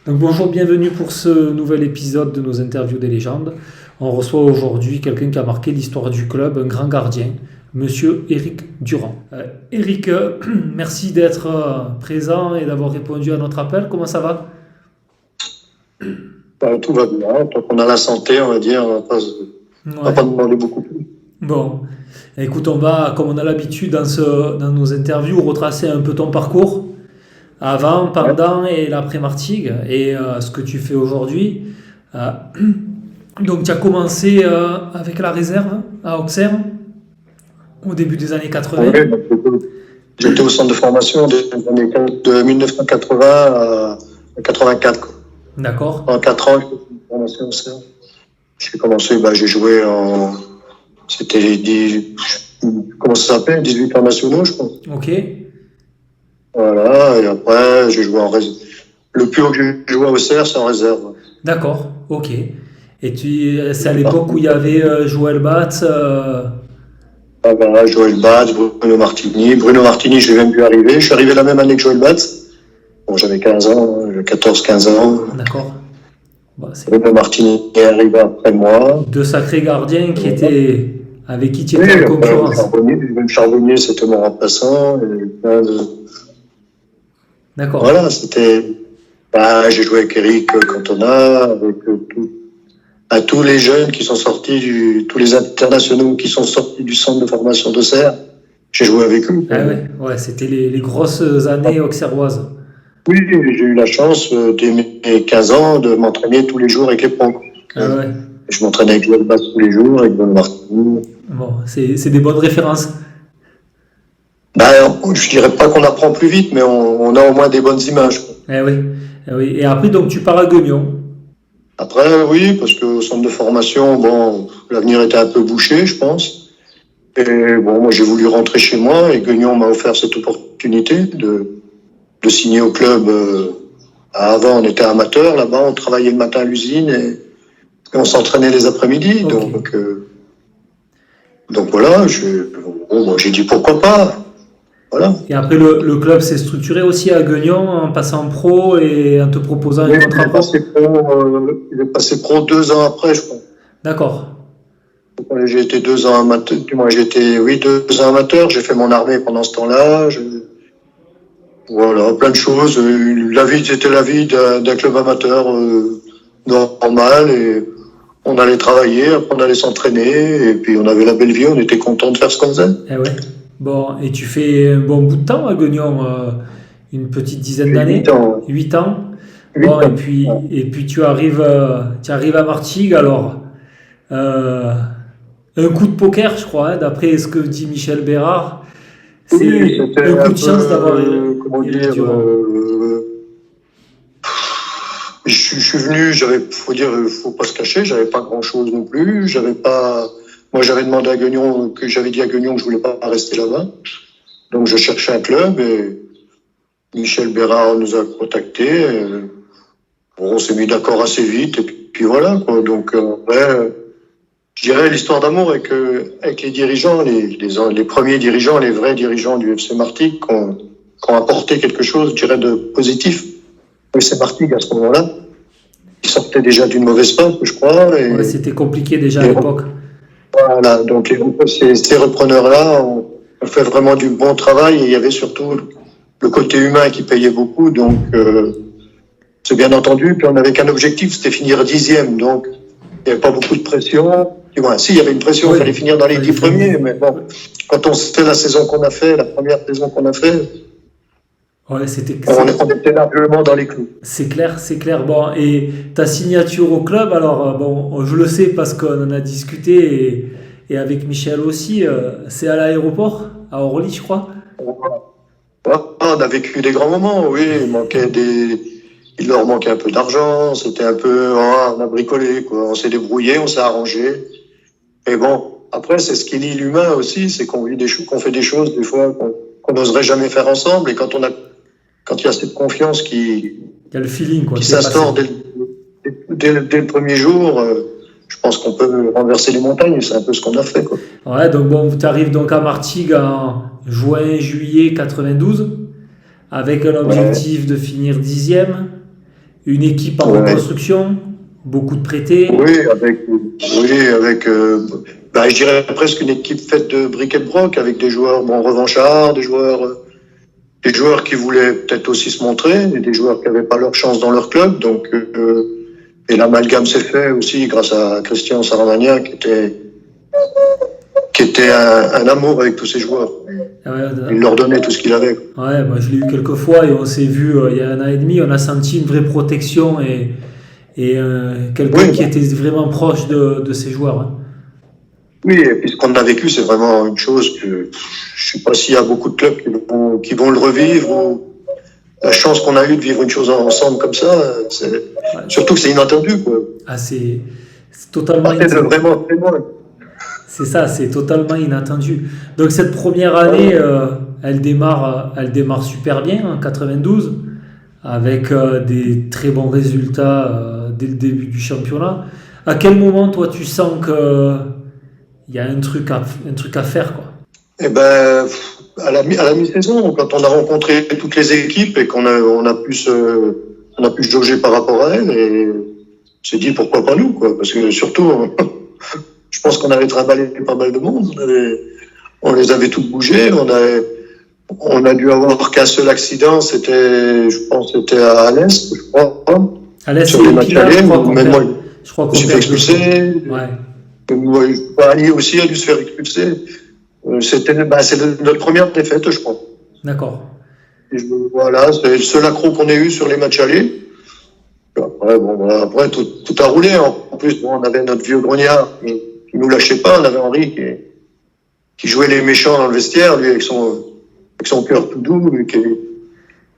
Donc bonjour, bienvenue pour ce nouvel épisode de nos interviews des légendes. On reçoit aujourd'hui quelqu'un qui a marqué l'histoire du club, un grand gardien, Monsieur Éric Durand. Éric, merci d'être présent et d'avoir répondu à notre appel. Comment ça va? Tout va bien. Tant qu'on a la santé, on va dire, on va pas demander beaucoup plus. Bon, écoute, on va, comme on a l'habitude dans nos interviews, retracer un peu ton parcours avant, pendant et l'après-Martigues et ce que tu fais aujourd'hui. Donc, tu as commencé avec la réserve à Auxerre au début des années 80. Oui, j'étais au centre de formation de 1980 à 84. Quoi. D'accord. En 4 ans, j'ai fait une formation au Auxerre. J'ai commencé, j'ai joué en. C'était comment ça s'appelle 18 ans nationaux, je pense. Ok. Voilà, et après, j'ai joué en réserve. Le plus haut que j'ai joué à Auxerre, c'est en réserve. D'accord, ok. Et c'est à l'époque où il y avait Joël Batz. Joël Batz, Bruno Martini. Bruno Martini, je l'ai même vu arriver. Je suis arrivé la même année que Joël Batz. Bon, j'avais 15 ans, 14-15 ans. D'accord. Bruno Martini est arrivé après moi. Deux sacrés gardiens avec qui tu étais en concurrence. Charbonnier, c'était mon remplaçant. D'accord. Voilà, c'était. J'ai joué avec Eric Cantona, avec tous les jeunes qui sont sortis tous les internationaux qui sont sortis du centre de formation d'Auxerre. J'ai joué avec eux. Ouais, c'était les grosses années auxerroises. Oui, j'ai eu la chance, dès mes 15 ans, de m'entraîner tous les jours avec les pros. Je m'entraînais avec Joël Batz tous les jours, avec Bruno Martini. Bon, c'est des bonnes références. Je dirais pas qu'on apprend plus vite, mais on a au moins des bonnes images. Oui. Et après, donc, tu pars à Guignon. Après, oui, parce qu'au centre de formation, l'avenir était un peu bouché, je pense. Et moi, j'ai voulu rentrer chez moi et Guignon m'a offert cette opportunité de signer au club. Avant, on était amateur, là-bas, on travaillait le matin à l'usine et on s'entraînait les après-midi. Okay. Donc voilà, j'ai dit pourquoi pas. Voilà. Et après, le club s'est structuré aussi à Guignon en passant pro et en te proposant un contrat pro. Il est passé pro 2 ans après, je crois. D'accord. J'ai été 2 ans amateur. J'ai été 2 ans amateur. J'ai fait mon armée pendant ce temps-là. Voilà, plein de choses. La vie, c'était la vie d'un club amateur normal. Et on allait travailler, après on allait s'entraîner. Et puis on avait la belle vie, on était content de faire ce qu'on faisait. Bon, et tu fais un bon bout de temps à Guignon, une petite dizaine d'années. 8 ans. Bon, et puis tu arrives à Martigues, alors un coup de poker, je crois, d'après ce que dit Michel Bérard. C'est un coup de chance d'avoir Éric Durand. Je suis venu, faut pas se cacher, j'avais pas grand chose non plus, moi j'avais demandé à Guignon, j'avais dit à Guignon que je voulais pas rester là-bas. Donc je cherchais un club et Michel Bérard nous a contactés. On s'est mis d'accord assez vite et puis voilà, quoi. Donc je dirais l'histoire d'amour avec les dirigeants, les premiers dirigeants, les vrais dirigeants du FC Martigues qui ont apporté quelque chose, je dirais, de positif. Le FC Martigues à ce moment-là, ils sortaient déjà d'une mauvaise passe, je crois. C'était compliqué déjà à l'époque. Voilà, donc ces repreneurs-là ont fait vraiment du bon travail et il y avait surtout le côté humain qui payait beaucoup, donc c'est bien entendu. Puis on n'avait qu'un objectif, c'était finir 10e, donc il n'y avait pas beaucoup de pression. Si, il y avait une pression, il fallait finir dans les 10 premiers, mais bon, quand on sait la saison qu'on a fait, la première saison qu'on a fait, on était largement dans les clous. C'est clair. Bon, et ta signature au club, alors je le sais parce qu'on en a discuté et avec Michel aussi, c'est à l'aéroport, à Orly, je crois. On a vécu des grands moments, oui. Il leur manquait un peu d'argent, c'était un peu, on a bricolé, quoi. On s'est débrouillé, on s'est arrangé. Et bon, après, c'est ce qui lie l'humain aussi, c'est qu'on fait des choses, des fois, qu'on n'oserait jamais faire ensemble. Et quand il y a cette confiance qui s'instaure dès le premier jour, je pense qu'on peut renverser les montagnes. C'est un peu ce qu'on a fait, quoi. Ouais, donc tu arrives donc à Martigues en juin-juillet 92, avec un objectif de finir 10e. Une équipe en Ouais. reconstruction, beaucoup de prêtés. Je dirais presque une équipe faite de bric et de broc avec des joueurs, bon, revanchards, des joueurs qui voulaient peut-être aussi se montrer, et des joueurs qui n'avaient pas leur chance dans leur club. Donc, et l'amalgame s'est fait aussi grâce à Christian Saramagna qui était un amour avec tous ces joueurs. Il leur donnait tout ce qu'il avait. Ouais, moi je l'ai eu quelques fois et on s'est vu il y a 1 an et demi, on a senti une vraie protection et quelqu'un Oui, qui était vraiment proche de ses joueurs. Hein. oui, et puis ce qu'on a vécu, c'est vraiment une chose que je sais pas s'il y a beaucoup de clubs qui vont le revivre ou la chance qu'on a eue de vivre une chose ensemble comme ça, surtout que c'est inattendu, quoi. Ah, c'est totalement Partait de inattendu. vraiment très loin. C'est ça, c'est totalement inattendu. Donc cette première année, elle démarre super bien en 92, avec des très bons résultats dès le début du championnat. À quel moment, toi, tu sens que il y a un truc à faire, quoi? Eh ben, à la mi-saison, quand on a rencontré toutes les équipes et on a pu se jauger par rapport à elles, et on s'est dit pourquoi pas nous, quoi. Parce que surtout, je pense qu'on avait trimballé pas mal de monde. On les avait toutes bougées. On a dû avoir qu'un seul accident. Je pense, c'était à Alès, je crois, Alès sur les et matchs Pilat, allés. Même moi, je crois je me qu'on suis fait perd 2-0. expulser. Ouais, Ali aussi a dû se faire expulser. C'est notre première défaite, je crois. d'accord. Voilà, c'est le seul accro qu'on ait eu sur les matchs allés. Après, tout a roulé. En plus, bon, on avait notre vieux grognard qui nous lâchait pas. On avait Henri qui jouait les méchants dans le vestiaire, lui, avec son cœur tout doux, lui, qui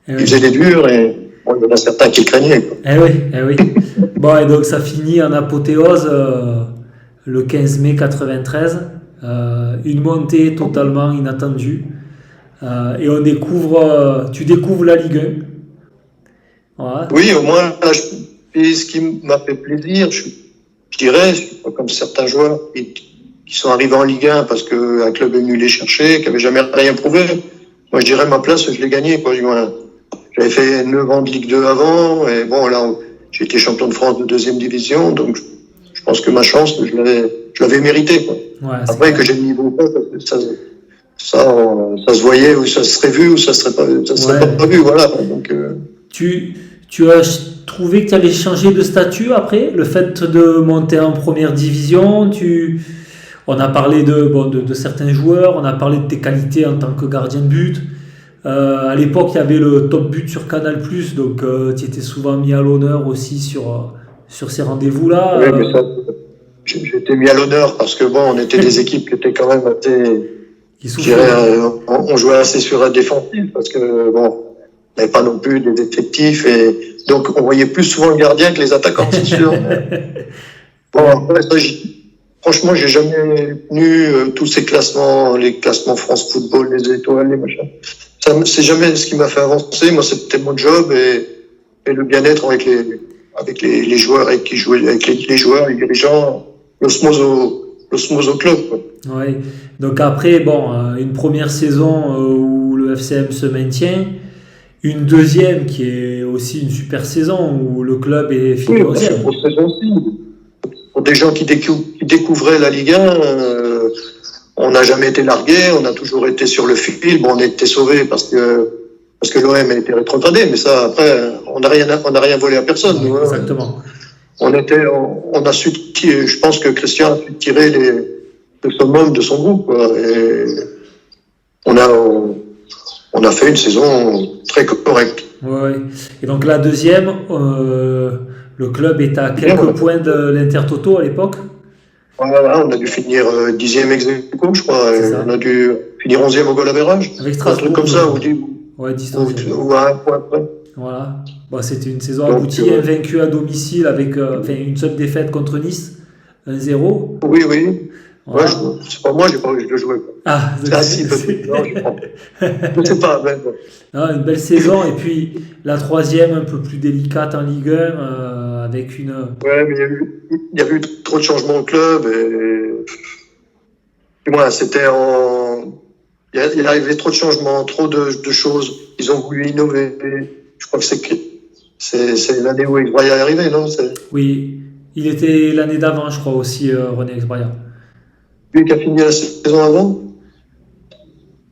Eh oui. faisait des durs, et bon, il y en a certains qui le craignaient, quoi. Eh oui, eh oui. Bon, et donc ça finit en apothéose le 15 mai 93. Une montée totalement inattendue. Et tu découvres la Ligue 1. Voilà. Oui, au moins, là, et ce qui m'a fait plaisir, je dirais, je suis pas comme certains joueurs qui sont arrivés en Ligue 1 parce qu'un club est venu les chercher, qui n'avait jamais rien prouvé. Moi, je dirais, ma place, je l'ai gagnée, quoi. J'avais fait 9 ans de Ligue 2 avant, et bon, là, j'ai été champion de France de deuxième division, donc je pense que ma chance, je l'avais méritée, quoi. Ouais, Après, que j'ai le niveau, ça se voyait, ou ça serait vu, ou ça serait pas vu, voilà. Donc, tu as trouvé que tu allais changer de statut après le fait de monter en première division. On a parlé de certains joueurs, on a parlé de tes qualités en tant que gardien de but. À l'époque, il y avait le top but sur Canal+, donc tu étais souvent mis à l'honneur aussi sur ces rendez-vous-là. oui, mais ça, j'étais mis à l'honneur parce que bon, on était des équipes qui étaient quand même assez, Qui je soufflaient. dirais, on jouait assez sur un défensif parce que bon, on n'avait pas non plus des effectifs, et donc on voyait plus souvent le gardien que les attaquants, c'est sûr. Bon, après, franchement, j'ai jamais tenu tous ces classements, les classements France Football, les étoiles, les machins. C'est jamais ce qui m'a fait avancer. Moi, c'était mon job et le bien-être avec les joueurs avec qui jouaient, avec les joueurs, les dirigeants, l'osmose au club, quoi. Ouais. Donc après, bon, une première saison où le FCM se maintient, une deuxième qui est aussi une super saison où le club est fini Oui, parce que 11e. pour cette saison-ci, pour des gens qui découvraient la Ligue 1, on n'a jamais été largué, on a toujours été sur le fil. Bon, on a été sauvés parce que l'OM a été rétrogradé, mais ça, après, on n'a rien volé à personne, nous, hein. Exactement. On a su, je pense que Christian a su tirer le summum de son groupe, quoi. Et on a fait une saison très correcte. Ouais. Et donc la deuxième, le club est à quelques points de l'Intertoto à l'époque. Voilà, on a dû finir 10e ex aequo, je crois. C'est ça. On a dû finir 11e au goal average. Avec Un Strasbourg. truc comme ça, Ouais, distance. ou à un point près. Voilà. Bon, c'était une saison Donc, aboutie, invaincu à domicile avec une seule défaite contre Nice, 1-0. Oui, oui. Voilà. Ouais, c'est pas moi, j'ai pas envie de le jouer, quoi. Ah, Ah, si, peut-être. Non, je sais pas, mais bon. non, une belle saison. Et puis la troisième, un peu plus délicate en Ligue 1, avec une. Ouais, mais il y a eu trop de changements au club, et moi, il y arrivait trop de changements, trop de choses. Ils ont voulu innover. Je crois que C'est l'année où Exbraya est arrivé, non? C'est Oui, il était l'année d'avant, je crois aussi, René Exbraya. lui qui a fini la saison avant?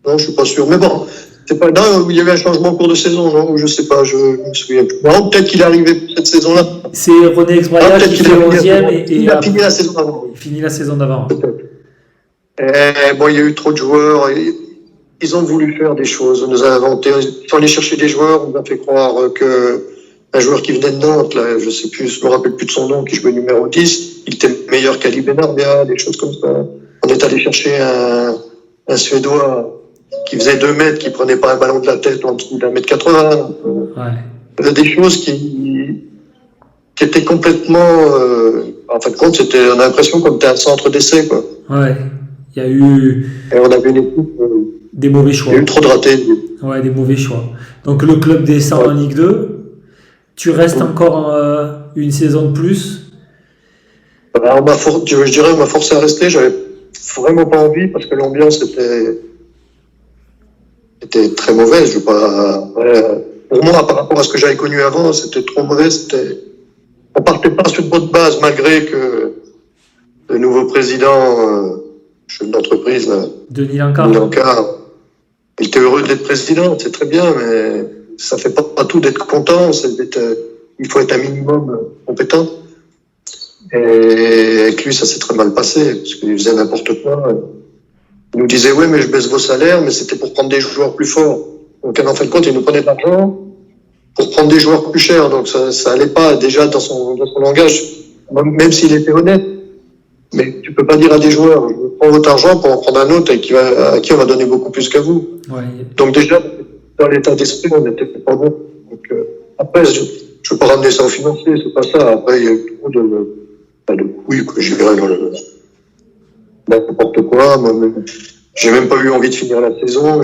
Non, je suis pas sûr. Mais bon, c'est pas. Non, il y avait un changement en cours de saison, non? Je sais pas, je me souviens plus. Non, peut-être qu'il est arrivé cette saison-là. C'est René Ah, Exbraya peut-être qui qu'il fait a fini 11e il a fini la saison avant. il finit la saison d'avant. Peut-être. Bon, il y a eu trop de joueurs. Ils ont voulu faire des choses. On nous a inventé. Ils sont allés chercher des joueurs. On nous a fait croire que un joueur qui venait de Nantes, là, je me rappelle plus de son nom, qui jouait numéro 10, il était meilleur qu'Ali Benarbia, des choses comme ça. On est allé chercher un Suédois qui faisait 2 mètres, qui prenait pas un ballon de la tête en dessous d'1 mètre 80. Ouais. Des choses qui étaient complètement, en fin de compte, on a l'impression comme c'était un centre d'essai, quoi. Ouais. Il y a eu Et on avait une équipe, des mauvais il choix. y a eu trop de ratés. Ouais, des mauvais choix. Donc le club descend en Ligue 2. Tu restes encore une saison de plus. Alors, je dirais, on m'a forcé à rester. J'avais vraiment pas envie parce que l'ambiance était très mauvaise. Je veux pas, pour moi, par rapport à ce que j'avais connu avant, c'était trop mauvais. On partait pas sur de bonne base, malgré que le nouveau président, chef d'entreprise, Denis Denis Lancard. Lancard, il était heureux d'être président, c'est très bien, mais ça fait pas tout d'être content. Il faut être un minimum compétent. Et avec lui, ça s'est très mal passé, parce qu'il faisait n'importe quoi. Il nous disait, oui, mais je baisse vos salaires, mais c'était pour prendre des joueurs plus forts. Donc, en fin de compte, il nous prenait de l'argent pour prendre des joueurs plus chers. Donc, ça allait pas déjà dans son langage, même s'il était honnête. Mais tu peux pas dire à des joueurs, je prends votre argent pour en prendre un autre à qui on va donner beaucoup plus qu'à vous. Ouais. Donc, déjà, dans l'état d'esprit, on n'était pas bon. Donc, après, je veux pas ramener ça au financier, c'est pas ça. Après, il y a eu trop de couilles que j'ai viré dans n'importe quoi. Moi, j'ai même pas eu envie de finir la saison.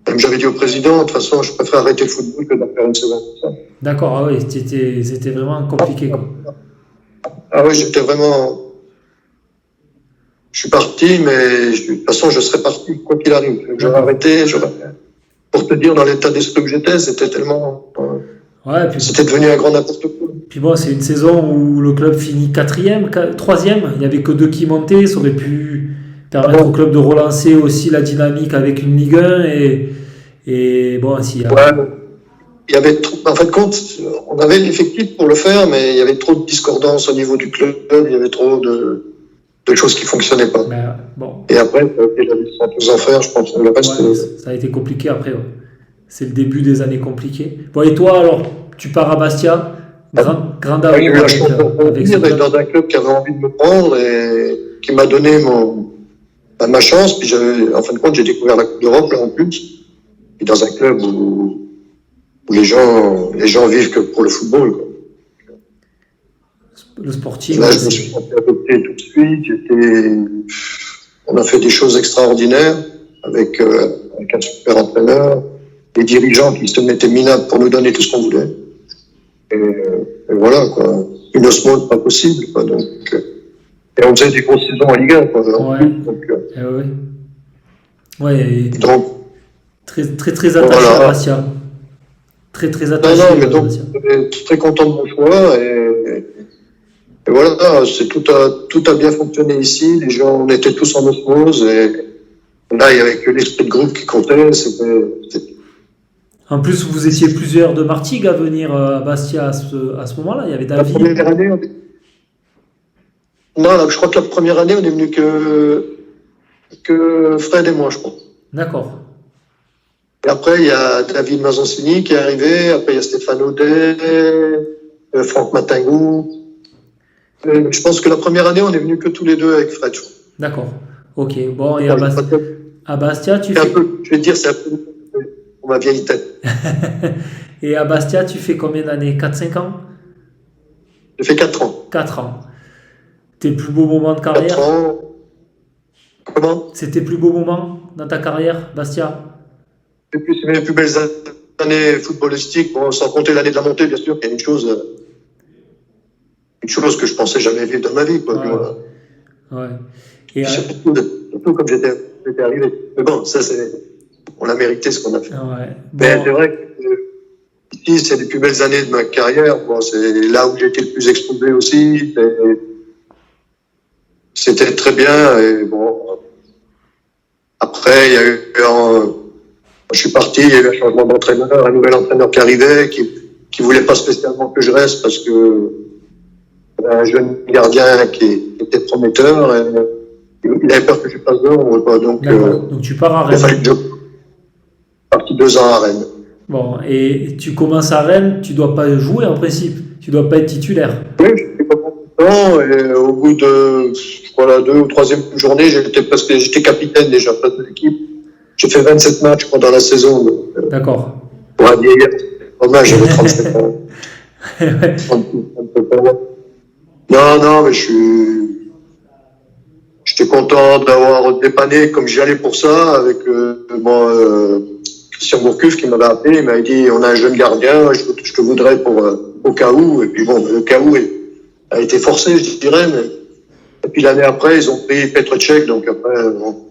Même j'avais dit au président, de toute façon, je préfère arrêter le football que d'en faire une saison comme ça. D'accord, ah oui, c'était vraiment compliqué, quoi. Ah oui, j'étais vraiment. Je suis parti, mais de toute façon, je serais parti quoi qu'il arrive. J'aurais arrêté, pour te dire, dans l'état d'esprit que j'étais, c'était tellement. Ouais, puis, C'était devenu un grand n'importe quoi. puis bon, c'est une saison où le club finit 4e, 3e. Il n'y avait que 2 qui montaient. Ça aurait pu permettre au club de relancer aussi la dynamique avec une Ligue 1. Et bon, s'il y a... Ouais. Il y avait en fin de compte, on avait l'effectif pour le faire, mais il y avait trop de discordance au niveau du club. Il y avait trop de choses qui fonctionnaient pas. Ben, bon. Et après, ça a été la licence aux enfers, je pense. Le reste, Ouais, ça a été compliqué après. Ouais. C'est le début des années compliquées. Bon, et toi, alors, tu pars à Bastia, grand j'ai eu amour la chance avec ce d'être club. dans un club qui avait envie de me prendre et qui m'a donné ma chance. Puis en fin de compte, j'ai découvert la Coupe d'Europe là en plus. Et dans un club où les gens vivent que pour le football, quoi. Le sportif. Là, je me suis fait adopter tout de suite. On a fait des choses extraordinaires avec un super entraîneur, des dirigeants qui se mettaient minables pour nous donner tout ce qu'on voulait. Et voilà, quoi. Une osmose pas possible, quoi. Donc, et on faisait des grosses saisons en Ligue 1, quoi. Ouais. Donc, très, très, très attaché à Bastia. Très, très attaché mais à donc, Bastia. je suis très content de mon choix et voilà, tout a bien fonctionné ici. Les gens, on était tous en osmose et là, il n'y avait que l'esprit de groupe qui comptait. En plus, vous étiez plusieurs de Martigues à venir à Bastia à ce moment-là. Il y avait La David. première année, non, je crois que la première année, on est venu que Fred et moi, je crois. D'accord. Et après, il y a David Mazoncini qui est arrivé. Après, il y a Stéphane Audet, Franck Matingou. Je pense que la première année, on est venu que tous les deux avec Fred. D'accord. Ok. Bon, et à Bastia, tu fais... je vais te dire, c'est un peu pour ma vieille tête. Et à Bastia, tu fais combien d'années? 4-5 ans? J'ai fait 4 ans. 4 ans. Tes plus beaux moments de carrière? 4 ans. Comment? C'est tes plus beaux moments dans ta carrière, Bastia? C'est mes plus belles années footballistiques, bon, sans compter l'année de la montée, bien sûr, il y a une chose que je pensais jamais vivre dans ma vie, quoi. Ouais. Et surtout comme j'étais arrivé. Mais bon, ça, on a mérité ce qu'on a fait. Ouais. Bon. Mais c'est vrai que si, c'est les plus belles années de ma carrière. Bon, c'est là où j'ai été le plus exposé aussi. C'était très bien. Et bon, après, il y a eu je suis parti, il y a eu un changement d'entraîneur, un nouvel entraîneur qui arrivait, qui voulait pas spécialement que je reste parce que un jeune gardien qui était prometteur. Et il avait peur que je passe dehors, quoi. Donc tu pars à il a fallu Rennes. que je sois parti 2 ans à Rennes. Bon, et tu commences à Rennes, tu dois pas jouer en principe. Tu dois pas être titulaire. Oui, j'étais pas content et au bout de, je crois, la 2e ou 3e journée, j'étais capitaine déjà, pas de l'équipe. J'ai fait 27 matchs pendant la saison. D'accord. Pour un vieillard, c'est pas mal, j'avais 37 ans. 37 ans. Non, mais j'étais content d'avoir dépanné comme j'y allais pour ça avec Christian Gourcuff qui m'avait appelé, il m'avait dit on a un jeune gardien, je te voudrais pour au cas où. Et puis bon, le cas où a été forcé, je dirais. Et puis l'année après, ils ont pris Petr Cech, donc après, bon,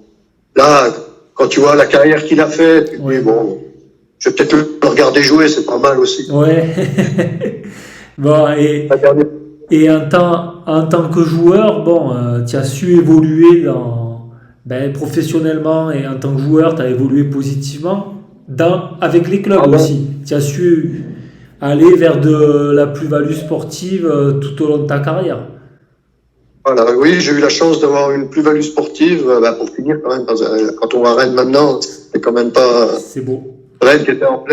là, quand tu vois la carrière qu'il a fait, tu te dis bon, je vais peut-être le regarder jouer, c'est pas mal aussi. Ouais. Bon, et en tant que joueur, bon, tu as su évoluer professionnellement et en tant que joueur, tu as évolué positivement avec les clubs aussi. Tu as su aller vers de la plus-value sportive tout au long de ta carrière. Voilà, oui, j'ai eu la chance d'avoir une plus-value sportive. Pour finir, quand même, quand on va à Rennes maintenant, c'est quand même pas. C'est beau. Rennes qui était en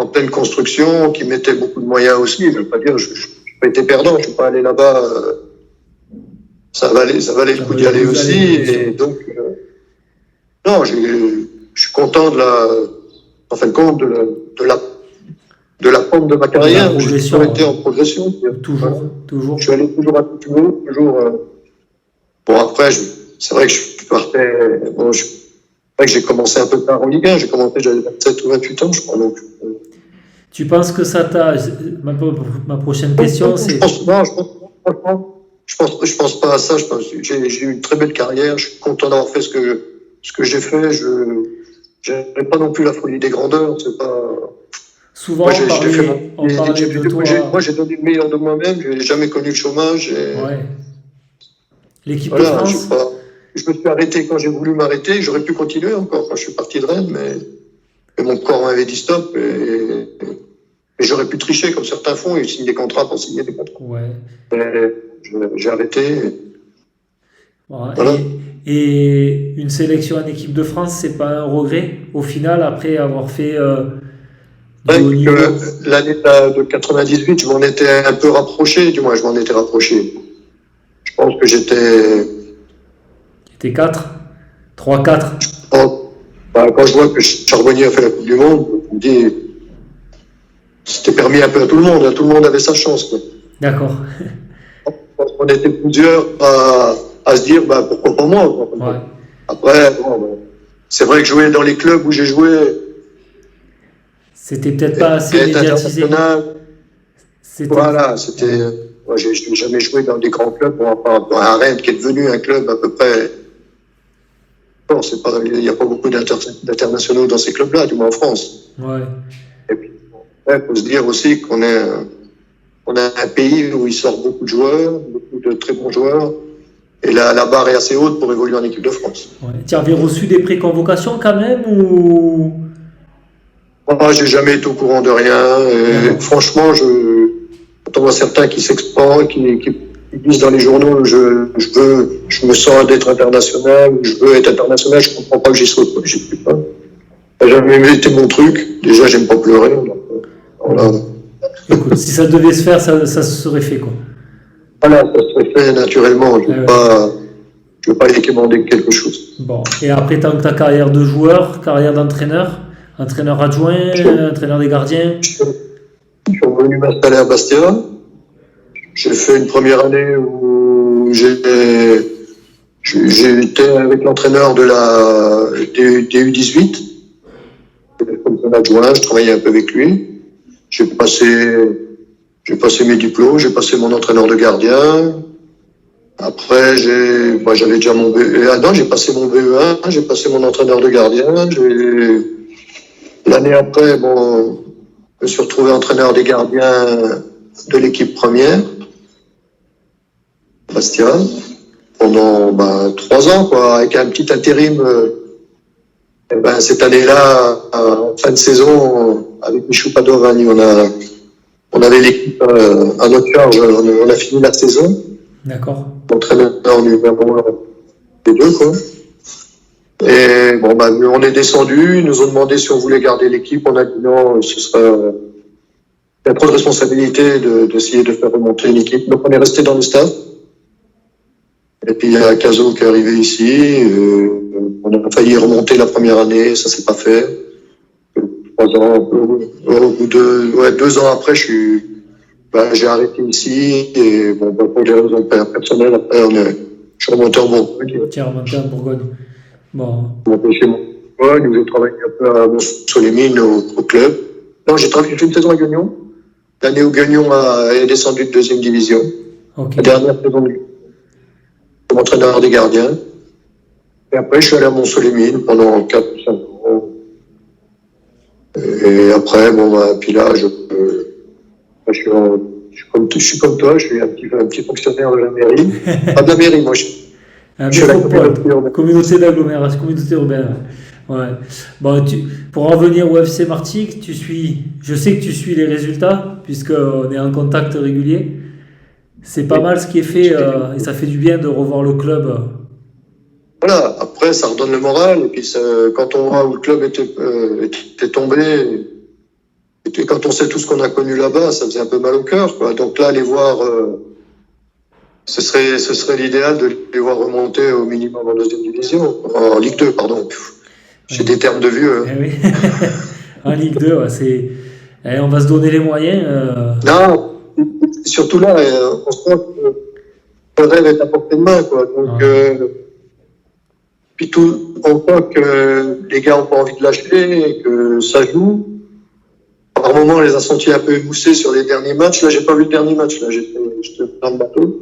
pleine construction, qui mettait beaucoup de moyens aussi. Je veux pas dire, je n'ai pas été perdant, je suis pas allé là-bas. Ça valait le coup d'y aller aussi. Et donc, non, je suis content en fin de compte, de la pente de ma carrière. J'ai toujours été en progression. Toujours. Je suis allé toujours à tout haut, toujours. Bon, après, c'est vrai que je partais. Bon, c'est vrai que j'ai commencé un peu tard en Ligue 1. J'ai commencé, j'avais 27 ou 28 ans, je crois. Donc, tu penses que ça t'a. Ma prochaine question, c'est. Je pense pas à ça. J'ai eu une très belle carrière. Je suis content d'avoir fait ce que j'ai fait. Je n'ai pas non plus la folie des grandeurs. C'est pas. Souvent, on parlait de toi. Moi, j'ai donné le meilleur de moi-même. Je n'ai jamais connu le chômage. Ouais. L'équipe de France. Je me suis arrêté quand j'ai voulu m'arrêter. J'aurais pu continuer encore quand je suis parti de Rennes, mais mon corps m'avait dit stop. Et j'aurais pu tricher comme certains font. Ils signent des contrats pour signer des contrats. Ouais. J'ai arrêté. Ouais. Voilà. Et une sélection en équipe de France, c'est pas un regret au final après avoir fait. L'année de 98, je m'en étais un peu rapproché, du moins je m'en étais rapproché. Je pense que j'étais 4 3-4. Quand je vois que Charbonnier a fait la Coupe du Monde, je me dis c'était permis un peu à tout le monde, hein, tout le monde avait sa chance. Quoi. D'accord. On était plusieurs à se dire pourquoi pas moi. Quoi. Ouais. Après, c'est vrai que jouer dans les clubs où j'ai joué, c'était peut-être pas assez médiatisé. Voilà, c'était. Moi, j'ai jamais joué dans des grands clubs. À Rennes, qui est devenu un club à peu près. Non, il n'y a pas beaucoup d'internationaux dans ces clubs-là, du moins en France. Ouais. Et puis, il faut se dire aussi qu'on a un pays où il sort beaucoup de joueurs, beaucoup de très bons joueurs. Et la barre est assez haute pour évoluer en équipe de France. Ouais. Tu avais reçu des préconvocations quand même ou... Moi, j'ai jamais été au courant de rien. Et franchement, quand on voit certains qui s'exportent, qui disent dans les journaux, je me sens d'être international, je veux être international, je comprends pas que j'y sois pas, j'y suis pas. Ça n'a jamais été mon truc. Déjà, j'aime pas pleurer. Donc, voilà. Écoute, si ça devait se faire, ça se serait fait, quoi. Voilà, ça serait fait naturellement. Je veux pas équemander quelque chose. Bon. Et après ta carrière de joueur, carrière d'entraîneur, entraîneur adjoint, entraîneur des gardiens. Je suis revenu m'installer à Bastia. J'ai fait une première année où j'étais avec l'entraîneur des U18. Comme son adjoint, je travaillais un peu avec lui. J'ai passé mes diplômes, j'ai passé mon entraîneur de gardien. Après, j'avais déjà mon BE1. Non, j'ai passé mon BE1, j'ai passé mon entraîneur de gardien. L'année après, Je me suis retrouvé entraîneur des gardiens de l'équipe première, Bastia, pendant 3 ans, quoi, avec un petit intérim. Cette année-là, en fin de saison, avec Michou Padovani, on avait l'équipe à notre charge. On a fini la saison. D'accord. Entraîneur numéro 1 des deux, quoi. Et bon, on est descendu. Ils nous ont demandé si on voulait garder l'équipe. On a dit non, ce serait. Il y a trop de responsabilité d'essayer de faire remonter une équipe. Donc on est resté dans le staff. Et puis il y a Caso qui est arrivé ici. On a failli remonter la première année, ça s'est pas fait. 3 ans, au bout de 2 ans après, j'ai arrêté ici. Et bon, pour des raisons personnelles, après je suis remonté en Bourgogne. Tu es remonté en Bourgogne. Bon. Je suis remonté chez moi en Bourgogne, où j'ai travaillé un peu à Mont-sur-les-Mines au club. Non, j'ai fait une saison à Guignon. L'année où Guignon est descendu de 2e division. Okay. La dernière saison comme entraîneur des gardiens. Et après, je suis allé à Mont-sur-les-Mines pendant 4 ou 5 ans. Et après, puis là, je suis comme toi, je suis un petit fonctionnaire de la mairie. Pas de la mairie, moi, je suis à la communauté d'agglomération, communauté urbaine. Ouais. Bon, pour en revenir au FC Martigues, je sais que tu suis les résultats, puisqu'on est en contact régulier. C'est pas mal ce qui est fait, et ça fait du bien de revoir le club. Voilà, après, ça redonne le moral, et puis quand on voit où le club était tombé, et quand on sait tout ce qu'on a connu là-bas, ça faisait un peu mal au cœur, quoi. Donc là, les voir, ce serait l'idéal de les voir remonter au minimum en 2e division, en Ligue 2, pardon. J'ai des termes de vieux. Eh oui. En Ligue 2, ouais, on va se donner les moyens. Non, surtout là, on sent que le rêve est à portée de main, quoi. Donc, puis on voit que les gars n'ont pas envie de lâcher et que ça joue. Par moments, on les a sentis un peu émoussés sur les derniers matchs. Là, j'ai pas vu le dernier match. Là, j'étais dans le bateau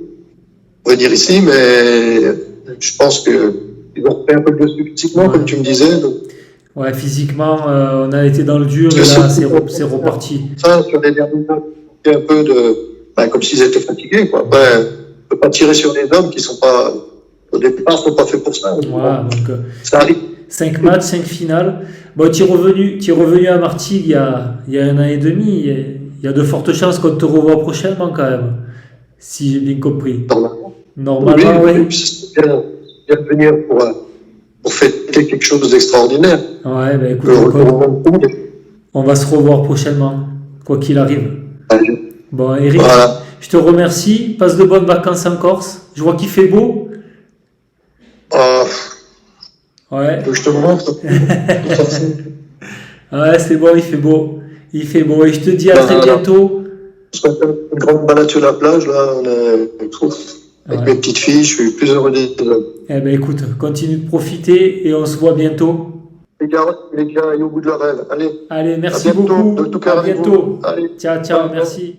pour venir ici, mais je pense qu'ils ont repris un peu le dessus physiquement, comme tu me disais. Donc. Ouais, physiquement, on a été dans le dur et là, c'est reparti. Ça, sur les derniers matchs, un peu comme s'ils étaient fatigués, quoi. Après, on peut pas tirer sur les hommes qui sont pas, au départ, sont pas faits pour ça. Voilà, donc, ça arrive. 5 matchs, 5 finales. Bon, tu es revenu à Martigues il y a 1 an et demi. Il y a de fortes chances qu'on te revoie prochainement, quand même. Si j'ai bien compris. Normalement, oui. C'est bien de venir pour fêter quelque chose d'extraordinaire. Ouais, écoute, on va se revoir prochainement, quoi qu'il arrive. Bon, Eric, voilà. Je te remercie. Passe de bonnes vacances en Corse. Je vois qu'il fait beau. Ouais. Je te montre. Ouais, c'est bon, il fait beau. Il fait beau. Et je te dis à très bientôt. Je vais faire une grande balade sur la plage, là. Avec mes petites filles, je suis plus heureux des hommes. Eh ben, écoute, continue de profiter et on se voit bientôt. Les gars, et au bout de la rêve. Allez, merci beaucoup. À bientôt. Ciao, merci.